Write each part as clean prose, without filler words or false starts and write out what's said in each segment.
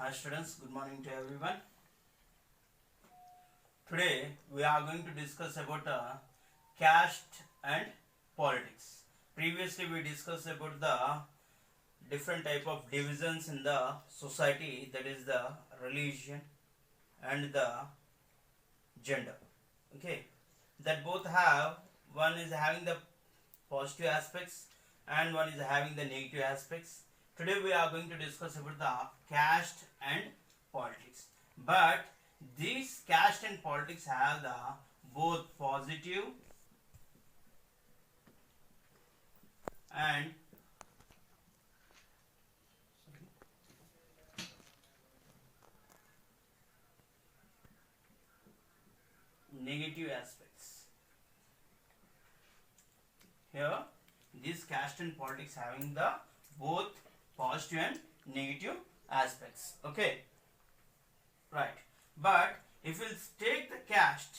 Hi students, good morning to everyone. Today we are going to discuss about caste and politics. Previously we discussed about the different type of divisions in the society, that is the religion and the gender. Okay, that both have, one is having the positive aspects and one is having the negative aspects. Today we are going to discuss about the caste and politics. But these caste and politics have the both positive and negative aspects. Here, this caste and politics having the both positive and negative aspects. Okay, right. But if we'll take the caste,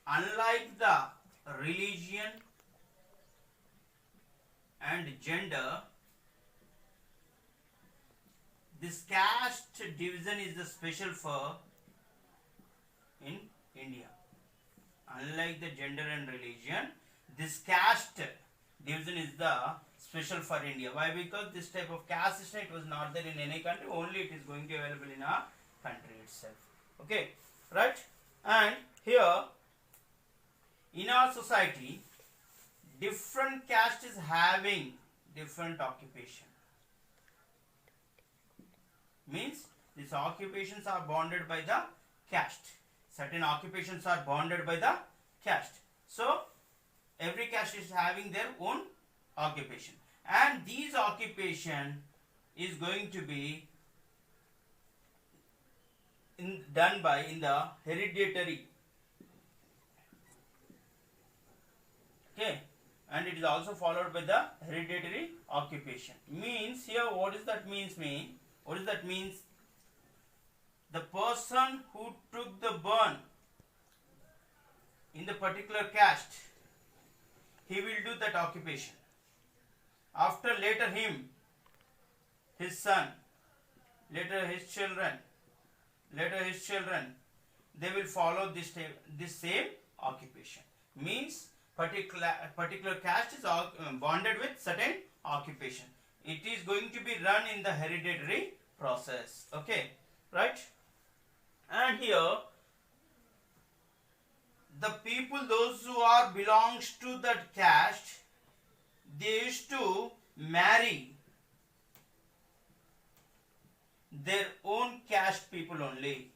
unlike the religion and gender, this caste division is the special for in India. Unlike the gender and religion, this caste division is the special for India. Why? Because this type of caste system, it was not there in any country, only it is going to be available in a country itself. Okay, right? And here in our society, different caste is having different occupation. Means these occupations are bounded by the caste. Certain occupations are bounded by the caste. So every caste is having their own occupation, and these occupation is going to be done by in the hereditary. Okay, and it is also followed by the hereditary occupation. Means here, what does that means mean? What does that means? The person who took the burn in the particular caste, he will do that occupation. After later him, his son, later his children, they will follow this same occupation. Means particular caste is bonded with certain occupation. It is going to be run in the hereditary process. Okay, right? And here, the people, those who are belongs to that caste, they used to marry their own caste people only.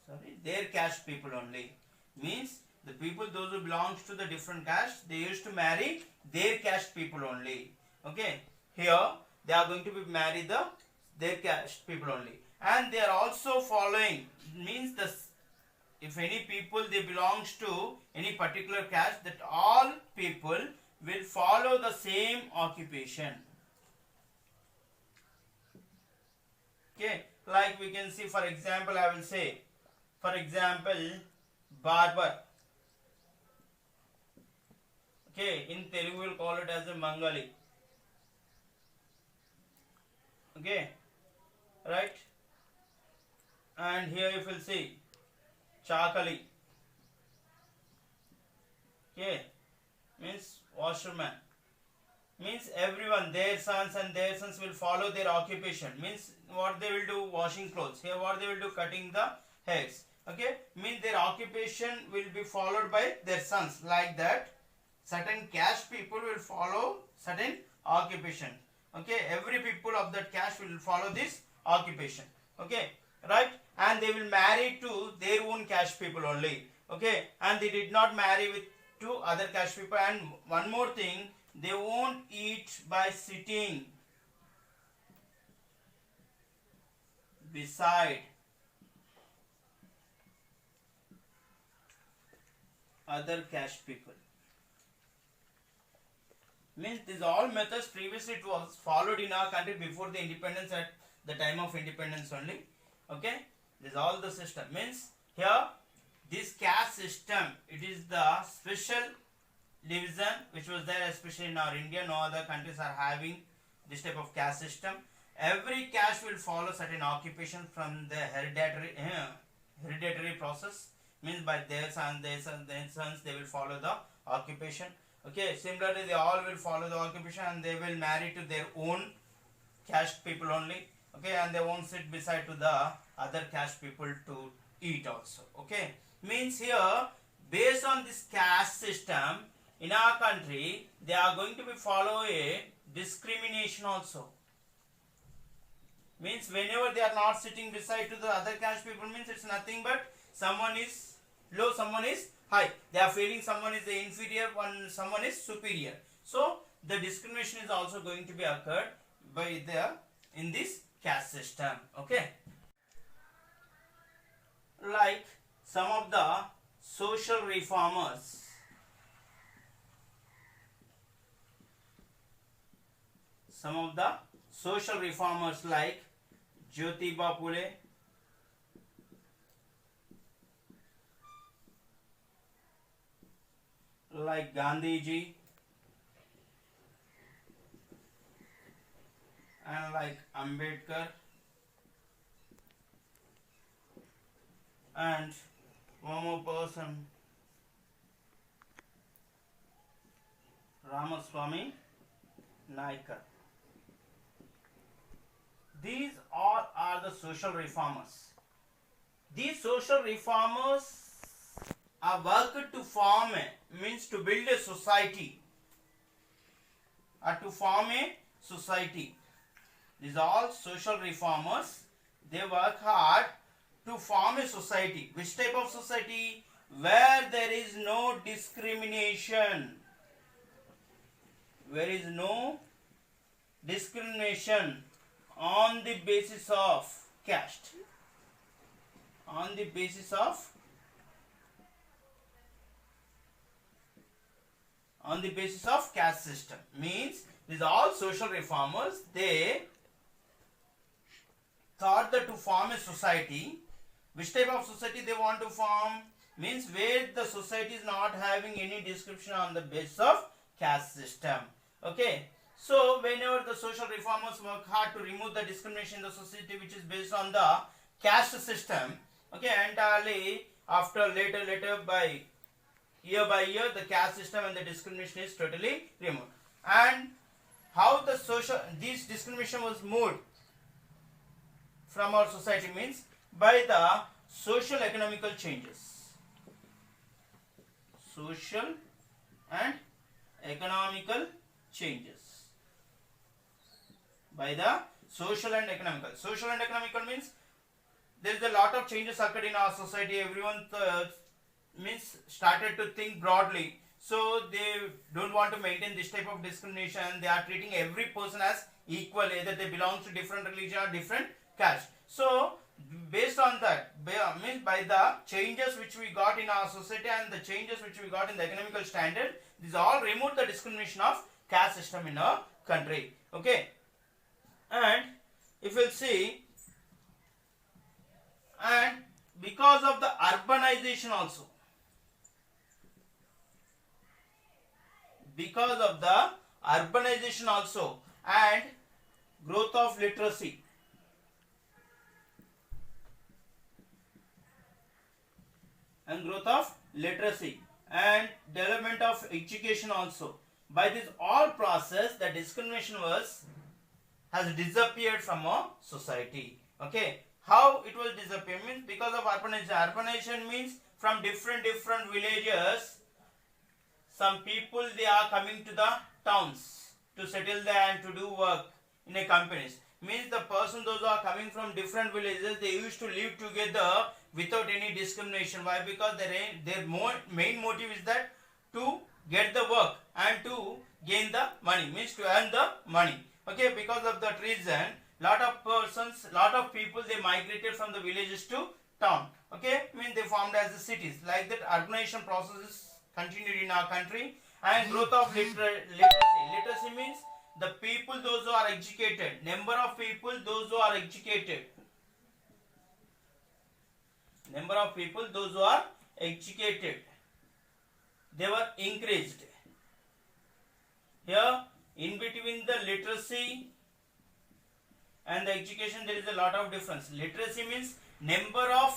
Sorry, their caste people only. Means the people, those who belongs to the different caste, they used to marry their caste people only. Okay, here they are going to be marry their caste people only, and they are also following, means if any people they belongs to any particular caste, that all people will follow the same occupation. Okay, like we can see, for example, I will say, for example, barber. Okay, in Telugu we will call it as a Mangali. Okay, right? And here if you will see Chakali. Okay, means washerman. Means everyone, their sons will follow their occupation. Means what they will do, washing clothes. Here what they will do, cutting the hairs. Okay, means their occupation will be followed by their sons. Like that, certain caste people will follow certain occupation. Okay, every people of that caste will follow this occupation. Okay, right? And they will marry to their own caste people only. Okay, and they did not marry with two other caste people. And one more thing, they won't eat by sitting beside other caste people. Means these all methods previously it was followed in our country before the independence, at the time of independence only. Okay, this is all the system. Means here this caste system, it is the special division which was there especially in our India. No other countries are having this type of caste system. Every caste will follow certain occupation from the hereditary process, means by their sons, their sons, they will follow the occupation. Okay, similarly they all will follow the occupation and they will marry to their own caste people only. Okay, and they won't sit beside to the other caste people to eat also. Okay, means here based on this caste system in our country, they are going to be follow a discrimination also. Means whenever they are not sitting beside to the other caste people, means it's nothing but someone is low, someone is high. They are feeling someone is the inferior, someone is superior. So the discrimination is also going to be occurred by in this caste system. Okay, like some of the social reformers, like Jyotiba Phule, like Gandhiji, and like Ambedkar, and one more person, Ramaswamy Naicker. These all are the social reformers. These social reformers are worked to form means to build a society or to form a society. These are all social reformers. They work hard to form a society. Which type of society? Where there is no discrimination. Where is no discrimination on the basis of caste. On the basis of caste system. Means these are all social reformers. They thought that to form a society. Which type of society they want to form? Means where the society is not having any description on the basis of caste system. Okay, so whenever the social reformers work hard to remove the discrimination in the society which is based on the caste system, okay, entirely after later by year the caste system and the discrimination is totally removed. And how the this discrimination was moved from our society means by the social economical changes. Social and economical changes. By the social and economical. Social and economical means there is a lot of changes occurred in our society. Everyone means started to think broadly. So they don't want to maintain this type of discrimination. They are treating every person as equal, either they belong to different religion or different caste. So based on that, means by the changes which we got in our society and the changes which we got in the economical standard, these all removed the discrimination of caste system in our country. Okay, and if you'll see, and because of the urbanization also, and growth of literacy, and development of education also, by this all process the discrimination has disappeared from our society. Okay, how it will disappear means because of urbanization means from different villages, some people they are coming to the towns to settle there and to do work in a companies. Means the person those who are coming from different villages, they used to live together without any discrimination. Why? Because their main motive is that to get the work and to gain the money, means to earn the money. Okay, because of that reason, lot of people they migrated from the villages to town. Okay, means they formed as the cities. Like that, urbanization process is continued in our country. And growth of literacy means the people those who are educated, number of people those who are educated, they were increased. Here in between the literacy and the education there is a lot of difference. Literacy means number of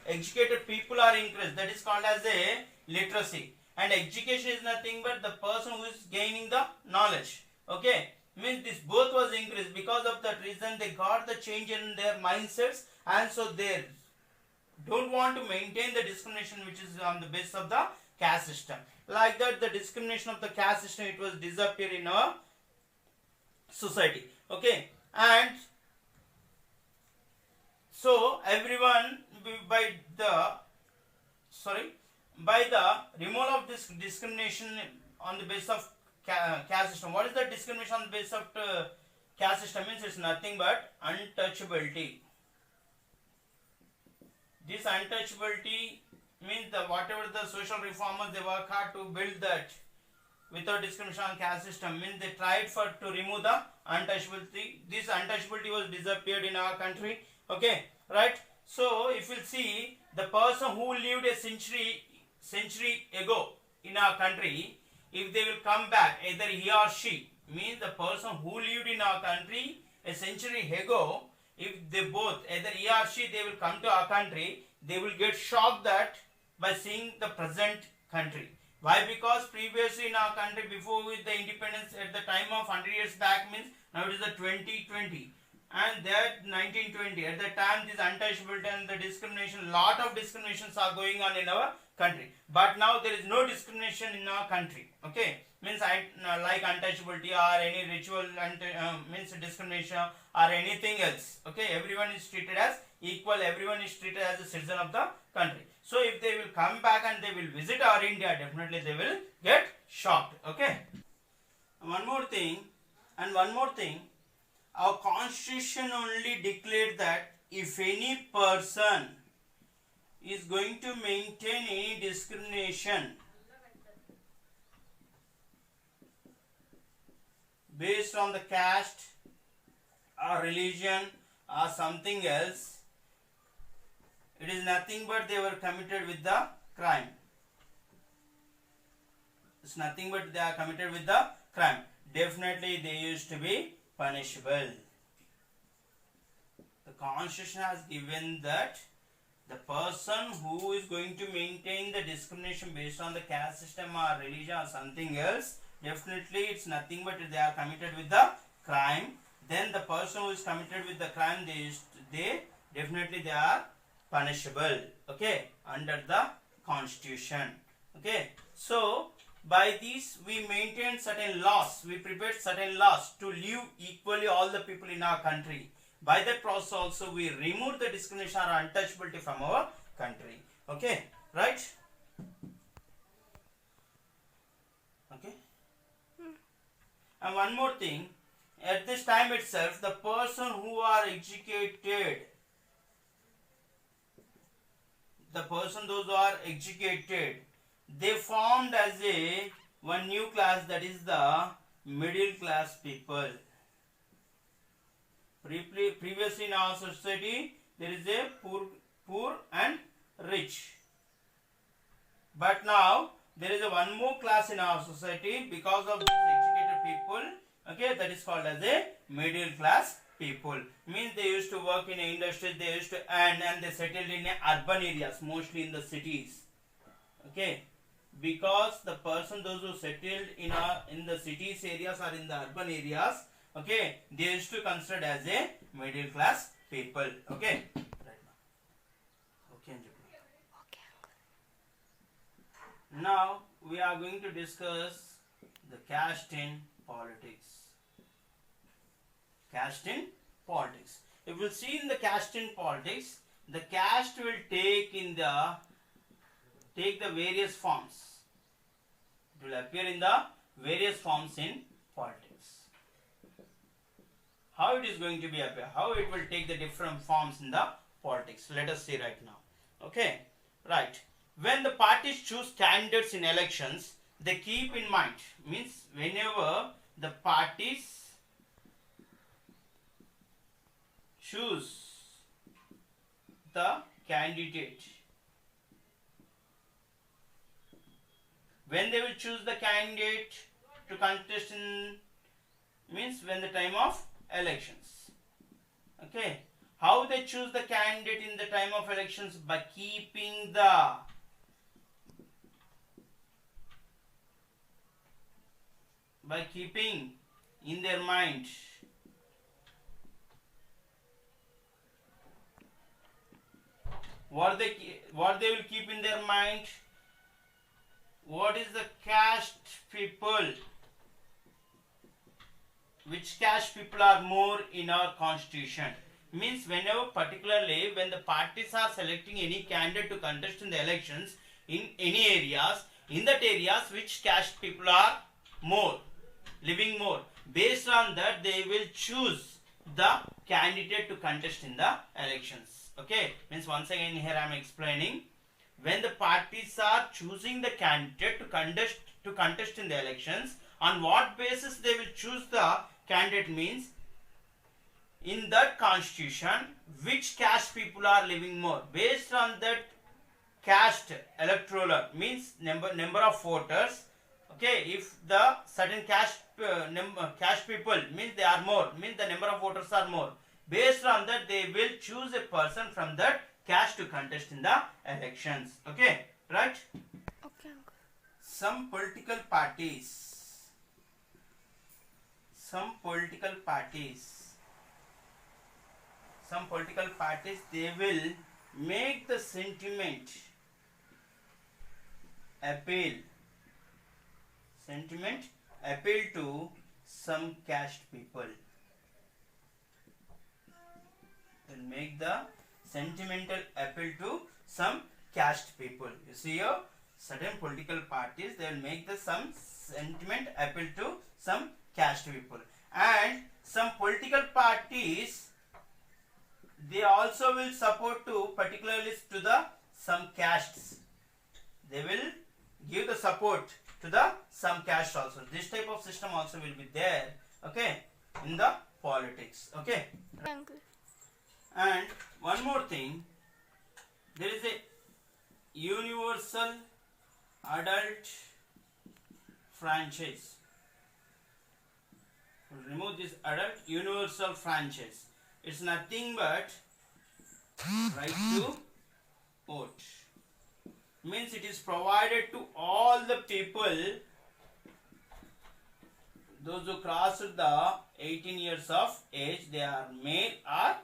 educated people are increased, that is called as a literacy, and education is nothing but the person who is gaining the knowledge. Okay, means this both was increased. Because of that reason they got the change in their mindsets, and so they don't want to maintain the discrimination which is on the basis of the caste system. Like that, the discrimination of the caste system, it was disappear in our society. Okay, and so everyone by the removal of this discrimination on the basis of caste system. What is the discrimination on the basis of caste system? Means it's nothing but untouchability. This untouchability means the whatever the social reformers they work hard to build that without discrimination on caste system, means they tried for to remove the untouchability. This untouchability was disappeared in our country. Okay, right? So if you see the person who lived a century ago in our country, if they will come back, either he or she, means the person who lived in our country a century ago, if they both, either he or she, they will come to our country, they will get shocked that by seeing the present country. Why? Because previously in our country, before with the independence at the time of 100 years back, means now it is the 2020, and that 1920, at the time this untouchability and the discrimination, lot of discriminations are going on in our country, but now there is no discrimination in our country. Okay, means like untouchability or any ritual means discrimination or anything else. Okay, everyone is treated as equal, everyone is treated as a citizen of the country. So if they will come back and they will visit our India, definitely they will get shocked. Okay, one more thing, our constitution only declared that if any person is going to maintain any discrimination based on the caste or religion or something else, it is nothing but they were committed with the crime. It's nothing but they are committed with the crime. Definitely they used to be punishable. The constitution has given that the person who is going to maintain the discrimination based on the caste system or religion or something else, definitely it's nothing but they are committed with the crime. Then the person who is committed with the crime, they definitely they are punishable. Okay, under the constitution. Okay, so by this we maintain certain laws, we prepared certain laws to live equally all the people in our country. By that process also we remove the discrimination or untouchability from our country. Okay, right? Okay. And one more thing, at this time itself, the person who are educated, those who are educated, they formed as a one new class, that is the middle class people. Previously in our society there is a poor and rich, but now there is a one more class in our society because of these educated people. Okay, that is called as a middle class people. Means they used to work in industries, they used to earn, and they settled in urban areas, mostly in the cities. Okay, because the person, those who settled in the cities areas or in the urban areas, okay, they used to consider as a middle class people. Okay, right now. Okay, now we are going to discuss the caste in politics. Caste in politics. If we see in the caste in politics, the caste will take the various forms. It will appear in the various forms in politics. How it is going to be appear? How it will take the different forms in the politics? Let us see right now. Okay, right. When the parties choose candidates in elections, they keep in mind, means whenever the parties choose the candidate, when they will choose the candidate, to contest in, means when the time of elections. Okay, how they choose the candidate in the time of elections? By keeping in their mind what they will keep in their mind, what is the caste people, which caste people are more in our constitution. Means whenever, particularly when the parties are selecting any candidate to contest in the elections in any areas, in that areas which caste people are more, living more, based on that they will choose the candidate to contest in the elections. Okay, means once again here I am explaining, when the parties are choosing the candidate to contest in the elections, on what basis they will choose the candidate? Means in that constitution which caste people are living more, based on that caste electoral, means number of voters. Okay, if the certain caste people means they are more, means the number of voters are more, based on that they will choose a person from that caste to contest in the elections. Okay, right? Okay, uncle. Some political parties they will make the sentiment appeal to some caste people. They'll make the sentimental appeal to some caste people. You see here, certain political parties, they will make the some sentiment appeal to some caste people, and some political parties they also will support to particularly to the some castes. They will give the support to the some caste also. This type of system also will be there. Okay, in the politics. Okay. Uncle. And one more thing, there is a universal adult franchise. We'll remove this adult universal franchise. It's nothing but right to vote. Means it is provided to all the people, those who crossed the 18 years of age, they are male or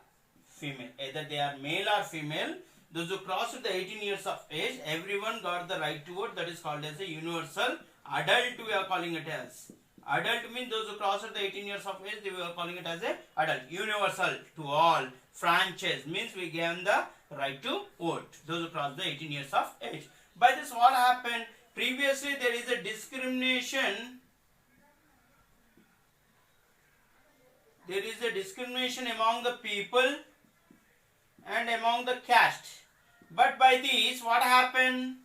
female. Either they are male or female. Those who crossed the 18 years of age, everyone got the right to vote. That is called as a universal adult. We are calling it as adult. Means those who crossed the 18 years of age, we are calling it as a adult. Universal to all. Franchise means we gave them the right to vote. Those who crossed the 18 years of age. By this, what happened? Previously, there is a discrimination. There is a discrimination among the people and among the caste. But by this, what happened?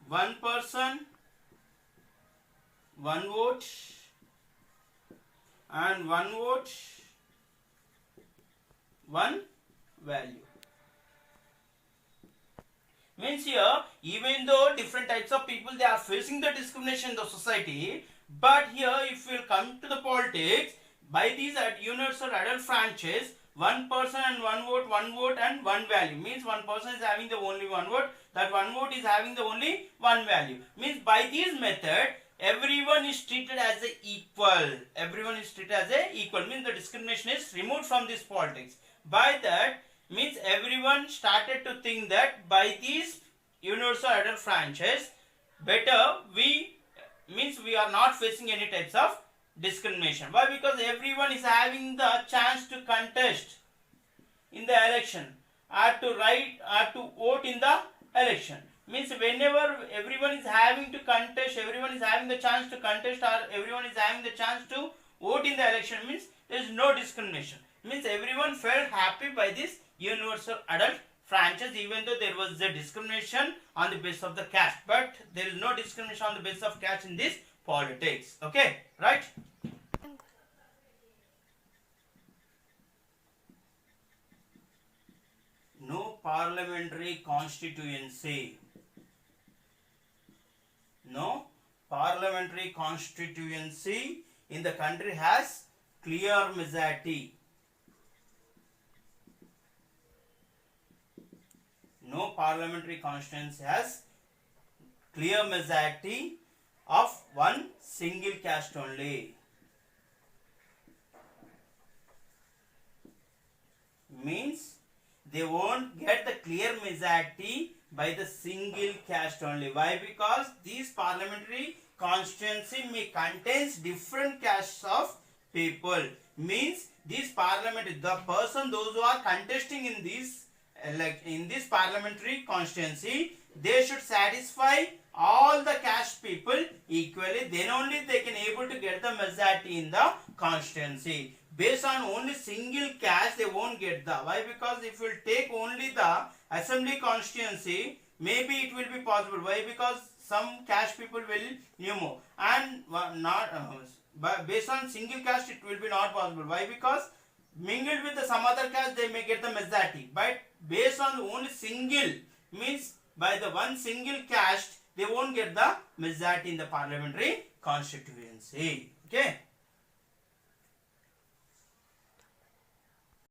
One person, one vote, and one vote, one value. Means here, even though different types of people, they are facing the discrimination in the society, but here if we will come to the politics, by these universal adult franchise, one person and one vote and one value. Means one person is having the only one vote, that one vote is having the only one value. Means by this method, everyone is treated as a equal. Everyone is treated as a equal. Means the discrimination is removed from this politics. By that, means everyone started to think that by this universal adult franchise, better we are not facing any types of discrimination. Why? Because everyone is having the chance to contest in the election, or to vote in the election. Means whenever everyone is having to contest, everyone is having the chance to contest, or everyone is having the chance to vote in the election, means there is no discrimination. Means everyone felt happy by this universal adult franchise, even though there was a discrimination on the basis of the caste, but there is no discrimination on the basis of caste in this politics. Okay, right? No parliamentary constituency. No parliamentary constituency in the country has clear majority. No parliamentary constituency has clear majority of one single caste only. Means they won't get the clear majority by the single caste only. Why? Because these parliamentary constituency may contains different castes of people. Means this parliament, the person, those who are contesting in this in this parliamentary constituency, they should satisfy all the caste people equally. Then only they can able to get the majority in the constituency. Based on only single caste, they won't get the. Why? Because if you take only the assembly constituency, maybe it will be possible. Why? Because some caste people will more, and not but based on single caste it will be not possible. Why? Because mingled with the some other caste they may get the majority, but based on only single, means by the one single caste they won't get the majority in the parliamentary constituency. Okay.